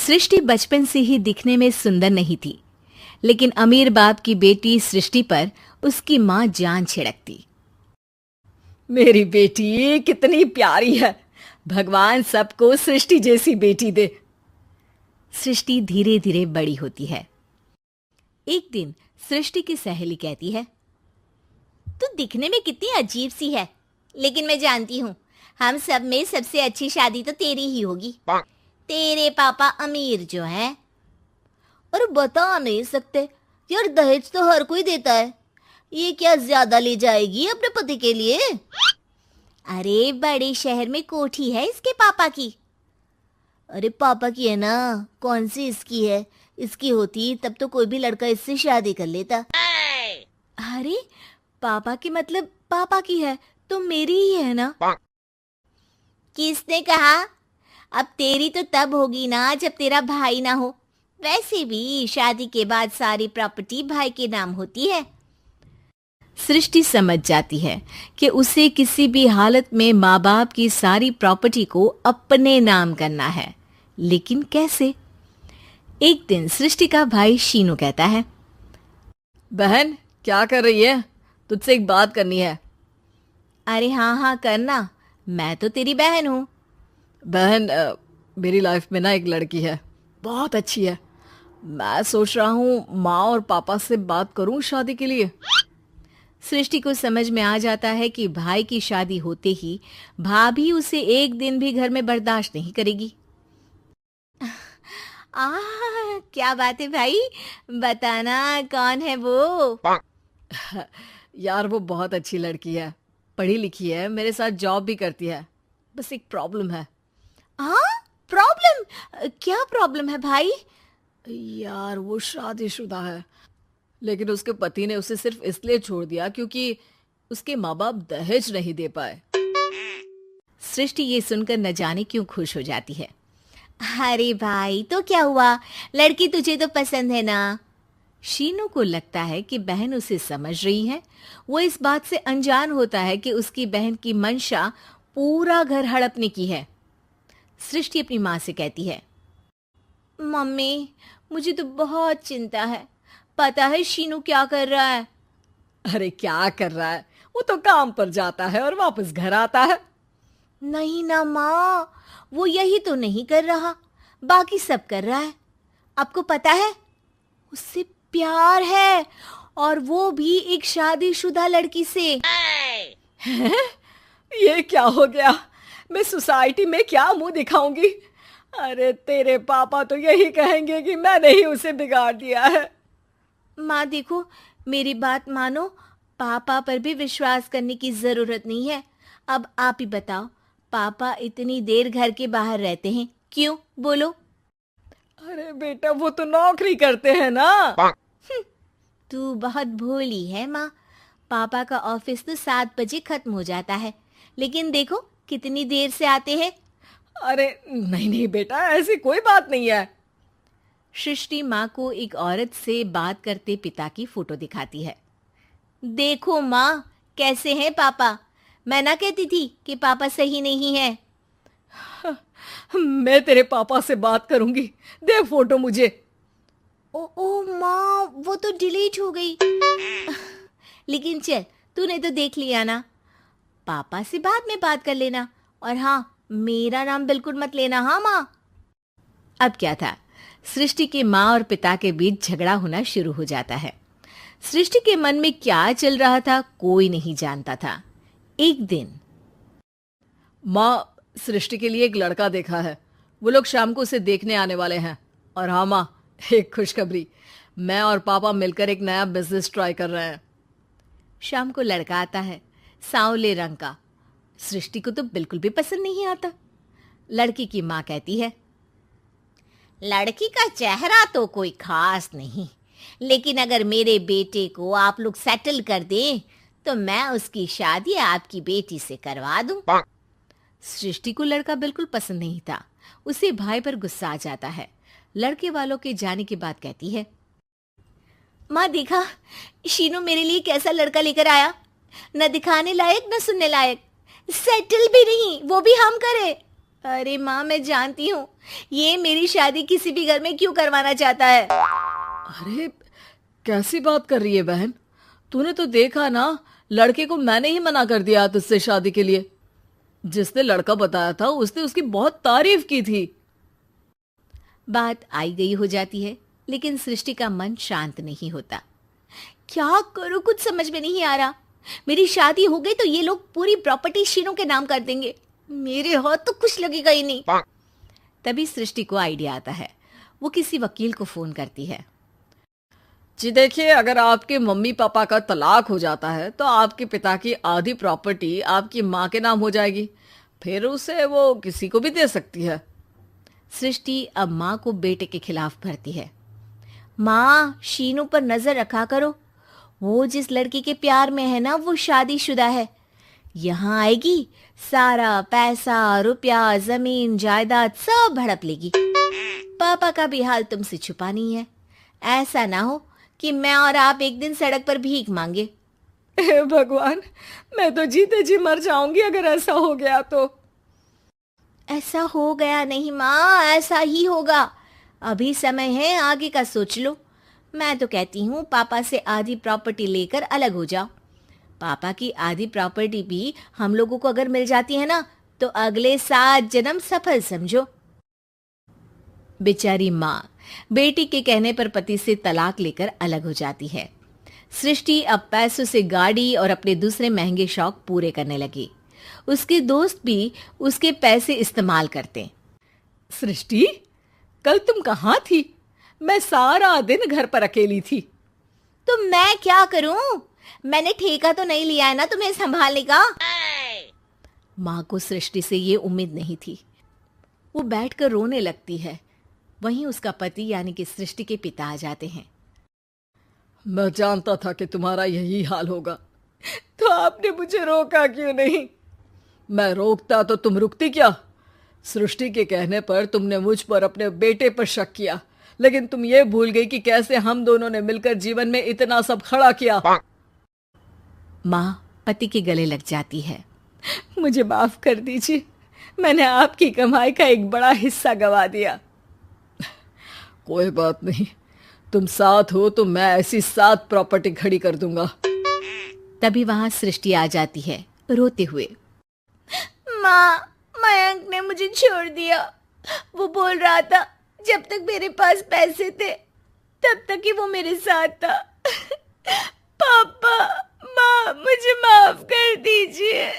सृष्टि बचपन से ही दिखने में सुंदर नहीं थी, लेकिन अमीर बाप की बेटी सृष्टि पर उसकी माँ जान छिड़कती। मेरी बेटी कितनी प्यारी है, भगवान सबको सृष्टि जैसी बेटी दे। सृष्टि धीरे धीरे बड़ी होती है। एक दिन सृष्टि की सहेली कहती है, तू दिखने में कितनी अजीब सी है, लेकिन मैं जानती हूँ हम सब में सबसे अच्छी शादी तो तेरी ही होगी। तेरे पापा अमीर जो हैं। और बता नहीं सकते यार, दहेज तो हर कोई देता है, ये क्या ज्यादा ले जाएगी अपने पति के लिए? अरे बड़े शहर में कोठी है इसके पापा की। अरे पापा की है ना, कौन सी इसकी है? इसकी होती तब तो कोई भी लड़का इससे शादी कर लेता। अरे पापा की मतलब पापा की है तो मेरी ही है ना? किसने कहा? अब तेरी तो तब होगी ना जब तेरा भाई ना हो। वैसे भी शादी के बाद सारी प्रॉपर्टी भाई के नाम होती है। सृष्टि समझ जाती है कि उसे किसी भी हालत में माँ बाप की सारी प्रॉपर्टी को अपने नाम करना है, लेकिन कैसे? एक दिन सृष्टि का भाई शीनू कहता है, बहन क्या कर रही है? तुझसे एक बात करनी है। अरे हाँ हाँ करना, मैं तो तेरी बहन हूँ। बहन मेरी लाइफ में ना एक लड़की है, बहुत अच्छी है। मैं सोच रहा हूँ माँ और पापा से बात करूँ शादी के लिए। सृष्टि को समझ में आ जाता है कि भाई की शादी होते ही भाभी उसे एक दिन भी घर में बर्दाश्त नहीं करेगी। क्या बात है भाई, बताना कौन है वो? यार वो बहुत अच्छी लड़की है, पढ़ी लिखी है, मेरे साथ जॉब भी करती है। बस एक प्रॉब्लम है। प्रॉब्लम? क्या प्रॉब्लम है भाई? यार वो शादीशुदा है, लेकिन उसके पति ने उसे सिर्फ इसलिए छोड़ दिया क्योंकि उसके माँ बाप दहेज नहीं दे पाए। सृष्टि ये सुनकर न जाने क्यों खुश हो जाती है। अरे भाई तो क्या हुआ, लड़की तुझे तो पसंद है ना? शीनू को लगता है कि बहन उसे समझ रही है। वो इस बात से अनजान होता है कि उसकी बहन की मंशा पूरा घर हड़पने की है। सृष्टि अपनी माँ से कहती है, मम्मी मुझे तो बहुत चिंता है, पता है शीनू क्या कर रहा है? अरे क्या कर रहा है, वो तो काम पर जाता है और वापस घर आता है। नहीं ना माँ, वो यही तो नहीं कर रहा, बाकी सब कर रहा है। आपको पता है उससे प्यार है, और वो भी एक शादीशुदा लड़की से। ये क्या हो गया, मैं सोसाइटी में क्या मुंह दिखाऊंगी? अरे तेरे पापा तो यही कहेंगे कि मैंने ही उसे बिगाड़ दिया है। माँ देखो, मेरी बात मानो, पापा पर भी विश्वास करने की जरूरत नहीं है। अब आप ही बताओ, पापा इतनी देर घर के बाहर रहते हैं क्यों, बोलो? अरे बेटा वो तो नौकरी करते हैं ना। तू बहुत भोली है माँ, पापा का ऑफिस तो 7 बजे खत्म हो जाता है, लेकिन देखो कितनी देर से आते हैं। अरे नहीं नहीं बेटा, ऐसी कोई बात नहीं है। सृष्टि माँ को एक औरत से बात करते पिता की फोटो दिखाती है। देखो माँ कैसे हैं पापा, मैं ना कहती थी कि पापा सही नहीं है। मैं तेरे पापा से बात करूंगी, दे फोटो मुझे। ओ माँ, वो तो डिलीट हो गई। लेकिन चल, तूने तो देख लिया ना, पापा से बाद में बात कर लेना, और हाँ मेरा नाम बिल्कुल मत लेना। हाँ माँ। अब क्या था, सृष्टि के माँ और पिता के बीच झगड़ा होना शुरू हो जाता है। सृष्टि के मन में क्या चल रहा था कोई नहीं जानता था। एक दिन, माँ सृष्टि के लिए एक लड़का देखा है, वो लोग शाम को उसे देखने आने वाले हैं। और हाँ माँ, एक खुशखबरी, मैं और पापा मिलकर एक नया बिजनेस ट्राई कर रहे हैं। शाम को लड़का आता है, सांवले रंग का। सृष्टि को तो बिल्कुल भी पसंद नहीं आता। लड़की की माँ कहती है, लड़की का चेहरा तो कोई खास नहीं, लेकिन अगर मेरे बेटे को आप लोग सेटल कर दें तो मैं उसकी शादी आपकी बेटी से करवा दूं। सृष्टि को लड़का बिल्कुल पसंद नहीं था। उसे भाई पर गुस्सा आ जाता है। लड़के वालों के जाने के बाद कहती है, माँ देखा शीनू मेरे लिए कैसा लड़का लेकर आया, न दिखाने लायक न सुनने लायक, सेटल भी नहीं, वो भी हम करे। अरे माँ, मैं जानती हूँ ये मेरी शादी किसी भी घर में क्यों करवाना चाहता है। अरे कैसी बात कर रही है बहन? तूने तो देखा ना, लड़के को मैंने ही मना कर दिया तुझसे शादी के लिए। जिसने लड़का बताया था उसने उसकी बहुत तारीफ की थी। बात आई गई हो जाती है, लेकिन सृष्टि का मन शांत नहीं होता। क्या करूं, कुछ समझ में नहीं आ रहा। मेरी शादी हो गई तो ये लोग पूरी प्रॉपर्टी शीनू के नाम कर देंगे, मेरे हाथ तो कुछ लगेगा ही नहीं। तभी सृष्टि को आइडिया आता है। वो किसी वकील को फोन करती है। जी देखिए, अगर आपके मम्मी पापा का तलाक हो जाता है तो आपके पिता की आधी प्रॉपर्टी आपकी माँ के नाम हो जाएगी, फिर उसे वो किसी को भी दे सकती है। सृष्टि अब माँ को बेटे के खिलाफ भरती है। माँ, शीनू पर नजर रखा करो, वो जिस लड़की के प्यार में है ना वो शादीशुदा है। यहाँ आएगी, सारा पैसा रुपया जमीन जायदाद सब हड़प लेगी। पापा का भी हाल तुमसे छुपा नहीं है। ऐसा ना हो कि मैं और आप एक दिन सड़क पर भीख मांगे। हे भगवान, मैं तो जीते जी मर जाऊंगी अगर ऐसा हो गया तो। ऐसा हो गया नहीं माँ, ऐसा ही होगा। अभी समय है, आगे का सोच लो। मैं तो कहती हूँ पापा से आधी प्रॉपर्टी लेकर अलग हो जाओ। पापा की आधी प्रॉपर्टी भी हम लोगों को अगर मिल जाती है ना तो अगले 7 जन्म सफल समझो। बेचारी माँ बेटी के कहने पर पति से तलाक लेकर अलग हो जाती है। सृष्टि अब पैसों से गाड़ी और अपने दूसरे महंगे शौक पूरे करने लगी। उसके दोस्त भी उसके पैसे इस्तेमाल करते। सृष्टि, कल तुम कहाँ थी? मैं सारा दिन घर पर अकेली थी। तो मैं क्या करूं? मैंने ठेका तो नहीं लिया है ना तुम्हें संभालने का। माँ को सृष्टि से ये उम्मीद नहीं थी। वो बैठकर रोने लगती है। वहीं उसका पति यानी कि सृष्टि के पिता आ जाते हैं। मैं जानता था कि तुम्हारा यही हाल होगा, तो आपने मुझे रोका क्यों नहीं? मैं रोकता तो तुम रुकती क्या? सृष्टि के कहने पर तुमने मुझ पर अपने बेटे पर शक किया, लेकिन तुम ये भूल गई कि कैसे हम दोनों ने मिलकर जीवन में इतना सब खड़ा किया। माँ पति के गले लग जाती है। मुझे माफ कर दीजिए, मैंने आपकी कमाई का एक बड़ा हिस्सा गवा दिया। कोई बात नहीं, तुम साथ हो तो मैं ऐसी 7 प्रॉपर्टी खड़ी कर दूंगा। तभी वहां सृष्टि आ जाती है रोते हुए। माँ, मयंक ने मुझे छोड़ दिया। वो बोल रहा था जब तक मेरे पास पैसे थे तब तक ही वो मेरे साथ था। पापा, माँ, मुझे माफ कर दीजिए।